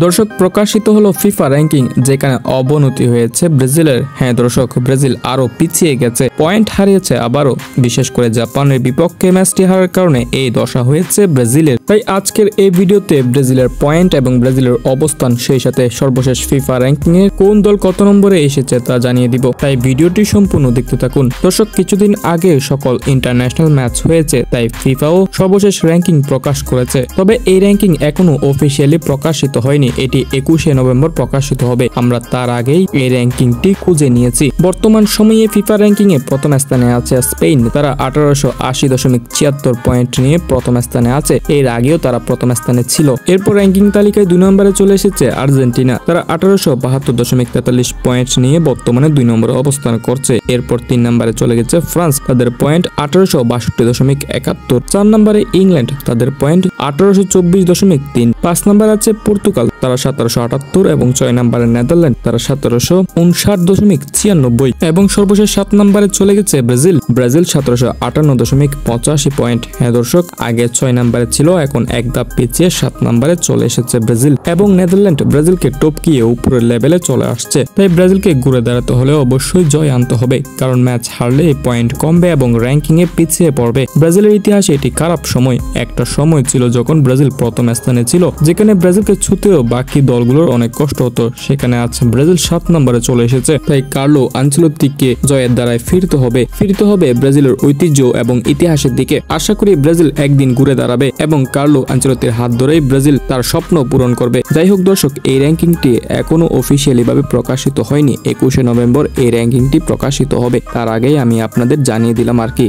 দর্শক প্রকাশিত হলো ফিফা র্যাঙ্কিং, যেখানে অবনতি হয়েছে ব্রাজিলের। হ্যাঁ দর্শক, ব্রাজিল আরো পিছিয়ে গেছে, পয়েন্ট হারিয়েছে আবারও, বিশেষ করে জাপানের বিপক্ষে ম্যাচটি হারার কারণে এই দশা হয়েছে ব্রাজিলের। তাই আজকের এই ভিডিওতে ব্রাজিলের পয়েন্ট এবং ব্রাজিলের অবস্থান, সেই সাথে সর্বশেষ ফিফা র্যাঙ্কিং এ কোন দল কত নম্বরে এসেছে তা জানিয়ে দিব। তাই ভিডিওটি সম্পূর্ণ দেখতে থাকুন। দর্শক, কিছুদিন আগে সকল ইন্টারন্যাশনাল ম্যাচ হয়েছে, তাই ফিফাও সর্বশেষ র্যাঙ্কিং প্রকাশ করেছে। তবে এই র্যাঙ্কিং এখনো অফিসিয়ালি প্রকাশিত হয়নি, এটি 21শে নভেম্বর প্রকাশিত হবে। আমরা তার আগেই এই র্যাঙ্কিংটি খুঁজে নিয়েছি। বর্তমান সময়ে ফিফা র্যাঙ্কিং এ প্রথম স্থানে আছে স্পেন, তারা 1880.76 পয়েন্ট নিয়ে প্রথম স্থানে আছে। এর আগেও তারা প্রথম স্থানে ছিল। এরপর র্যাঙ্কিং তালিকায় 2 নম্বরে চলে এসেছে আর্জেন্টিনা, তারা 1872.43 পয়েন্ট নিয়ে বর্তমানে 2 নম্বরে অবস্থান করছে। এরপর 3 নম্বরে চলে গেছে ফ্রান্স, তাদের পয়েন্ট 1862.71। 4 নম্বরে ইংল্যান্ড, তাদের পয়েন্ট 1824.3। 5 নম্বরে আছে পর্তুগাল, তারা 1778, এবং 6 নম্বরে নেদারল্যান্ড, তারা 1759.96, এবং সর্বশেষ 7 নম্বরে চলে গেছে ব্রাজিল 1758.85 পয়েন্ট। হ্যাঁ দর্শক, আগে 6 নম্বরে ছিল, এখন এক ধাপ পিছিয়ে 7 নম্বরে চলে এসেছে ব্রাজিল, এবং নেদারল্যান্ড ব্রাজিলকে টপকিয়ে উপরের লেভেলে চলে আসছে। তাই ব্রাজিলকে ঘুরে দাঁড়াতে হলে অবশ্যই জয় আনতে হবে, কারণ ম্যাচ হারলে এই পয়েন্ট কমবে এবং র্যাঙ্কিং এ পিছিয়ে পড়বে। ব্রাজিলের ইতিহাসে এটি খারাপ সময়। একটা সময় ছিল যখন ব্রাজিল প্রথম স্থানে ছিল, যেখানে ব্রাজিলকে ছুতেও বাকি দলগুলোর অনেক কষ্ট হতো। সেখানে আজ ব্রাজিল 7 নম্বরে চলে এসেছে। তাই কার্লো আনচেলত্তিকে জয়ের দ্বারাই ফিরতে হবে ব্রাজিলের ঐতিহ্য এবং ইতিহাসের দিকে। আশা করি ব্রাজিল একদিন ঘুরে দাঁড়াবে এবং কার্লো আনচেলত্তির হাত ধরেই ব্রাজিল তার স্বপ্ন পূরণ করবে। যাই হোক দর্শক, এই র্যাঙ্কিংটি এখনো অফিসিয়ালি ভাবে প্রকাশিত হয়নি। 21শে নভেম্বর এই র্যাঙ্কিংটি প্রকাশিত হবে, তার আগেই আমি আপনাদের জানিয়ে দিলাম আর কি।